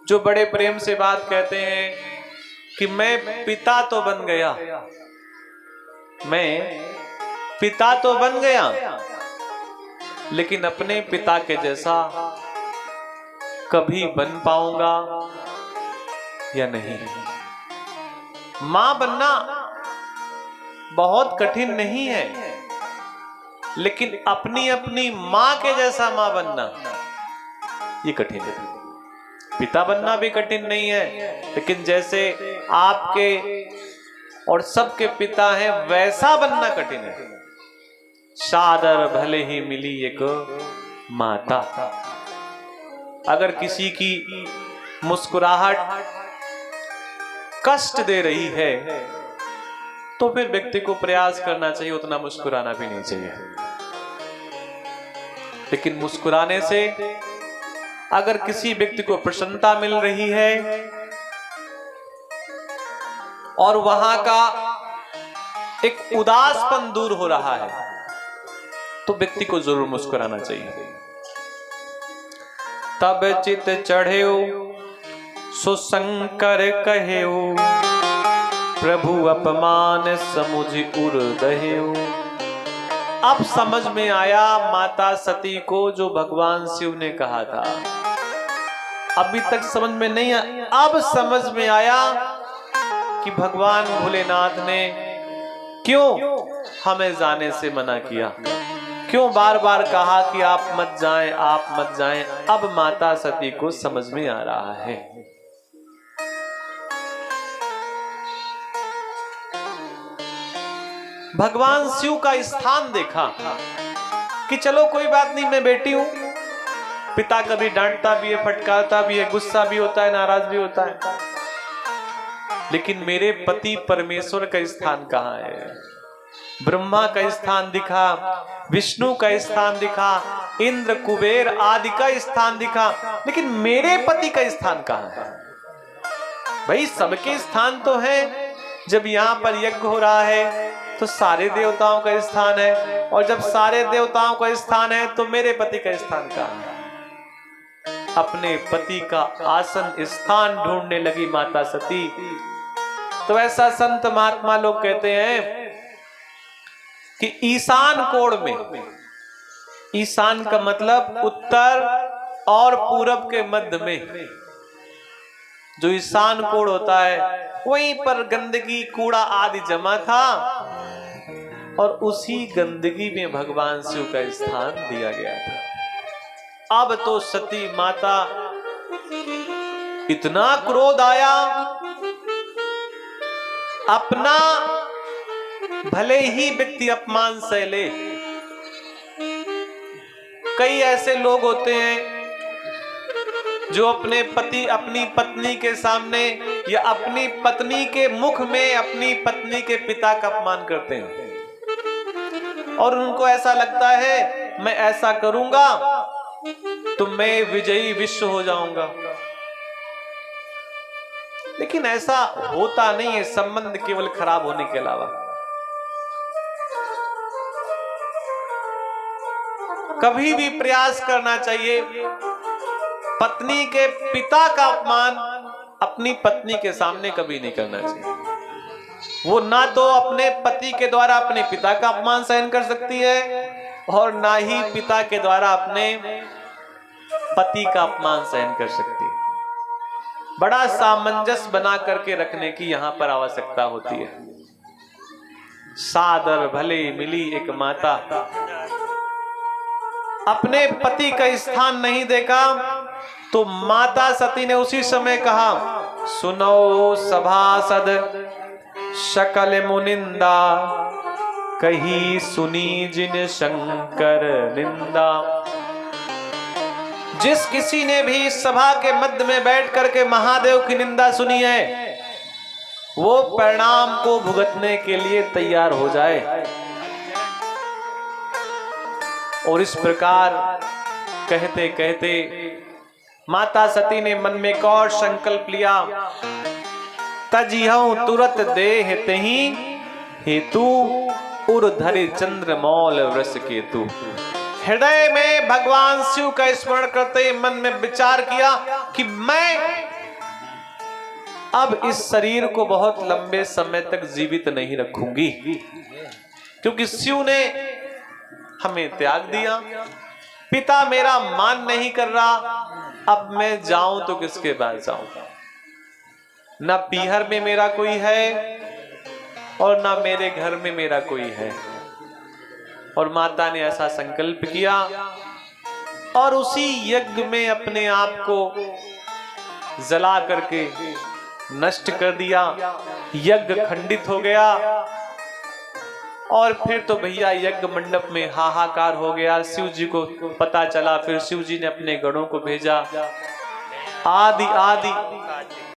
जो बड़े प्रेम से बात कहते हैं कि मैं पिता तो बन गया, मैं पिता तो बन गया, लेकिन अपने पिता के जैसा कभी बन पाऊंगा या नहीं। मां बनना बहुत कठिन नहीं है, लेकिन अपनी अपनी मां के जैसा मां बनना ये कठिन है। पिता बनना भी कठिन नहीं है, लेकिन जैसे आपके और सबके पिता हैं वैसा बनना कठिन है। सादर भले ही मिली एक माता। अगर किसी की मुस्कुराहट कष्ट दे रही है तो फिर व्यक्ति को प्रयास करना चाहिए, उतना मुस्कुराना भी नहीं चाहिए। लेकिन मुस्कुराने से अगर किसी व्यक्ति को प्रसन्नता मिल रही है और वहां का एक उदासपन दूर हो रहा है तो व्यक्ति को जरूर मुस्कुराना चाहिए। तब चित चढ़ेओ सुशंकर कहेओ, प्रभु अपमान समुझ उर दहेओ। अब समझ में आया माता सती को जो भगवान शिव ने कहा था। अभी तक समझ में नहीं आया, अब समझ में आया कि भगवान भोलेनाथ ने क्यों हमें जाने से मना किया, क्यों बार बार कहा कि आप मत जाएं, आप मत जाएं। अब माता सती को समझ में आ रहा है। भगवान शिव का स्थान देखा कि चलो कोई बात नहीं, मैं बेटी हूं। पिता कभी डांटता भी है, फटकारता भी है, गुस्सा भी होता है, नाराज भी होता है, लेकिन मेरे पति परमेश्वर का स्थान कहां है? ब्रह्मा का स्थान दिखा, विष्णु का स्थान दिखा, इंद्र कुबेर आदि का स्थान दिखा, लेकिन मेरे पति का स्थान कहां है? भाई सबके स्थान तो है। जब यहां पर यज्ञ हो रहा है तो सारे देवताओं का स्थान है, और जब सारे देवताओं का स्थान है तो मेरे पति का स्थान कहां है? अपने पति का आसन स्थान ढूंढने लगी माता सती। तो ऐसा संत महात्मा लोग कहते हैं कि ईशान कोण में, ईशान का मतलब उत्तर और पूरब के मध्य में जो ईशान कोण होता है, वहीं पर गंदगी कूड़ा आदि जमा था, और उसी गंदगी में भगवान शिव का स्थान दिया गया था। अब तो सती माता इतना क्रोध आया, अपना भले ही व्यक्ति अपमान सह ले। कई ऐसे लोग होते हैं जो अपने पति अपनी पत्नी के सामने या अपनी पत्नी के मुख में अपनी पत्नी के पिता का अपमान करते हैं, और उनको ऐसा लगता है मैं ऐसा करूंगा तो मैं विजयी विश्व हो जाऊंगा। लेकिन ऐसा होता नहीं है, संबंध केवल खराब होने के अलावा। कभी भी प्रयास करना चाहिए पत्नी के पिता का अपमान अपनी पत्नी के सामने कभी नहीं करना चाहिए। वो ना तो अपने पति के द्वारा अपने पिता का अपमान सहन कर सकती है, और ना ही पिता के द्वारा अपने पति का अपमान सहन कर सकती है। बड़ा सामंजस्य बना करके रखने की यहां पर आवश्यकता होती है। सादर भले मिली एक माता। अपने पति का स्थान नहीं देखा तो माता सती ने उसी समय कहा, सुनो सभासद शकल मुनिंदा, कही सुनी जिन शंकर निंदा। जिस किसी ने भी सभा के मध्य में बैठ करके महादेव की निंदा सुनी है, वो परिणाम को भुगतने के लिए तैयार हो जाए। और इस प्रकार कहते कहते माता सती ने मन में एक और संकल्प लिया, तजिहऊं तुरत देह तहीं हेतु उर धरे चंद्र मौल वृष केतु। हृदय में भगवान शिव का स्मरण करते मन में विचार किया कि मैं अब इस शरीर को बहुत लंबे समय तक जीवित नहीं रखूंगी, क्योंकि शिव ने हमें त्याग दिया, पिता मेरा मान नहीं कर रहा, अब मैं जाऊं तो किसके पास जाऊं? ना पीहर में मेरा कोई है और ना मेरे घर में मेरा कोई है। और माता ने ऐसा संकल्प किया और उसी यज्ञ में अपने आप को जला करके नष्ट कर दिया। यज्ञ खंडित हो गया और फिर तो भैया यज्ञ मंडप में हाहाकार हो गया। शिव जी को पता चला, फिर शिव जी ने अपने गणों को भेजा, आदि आदि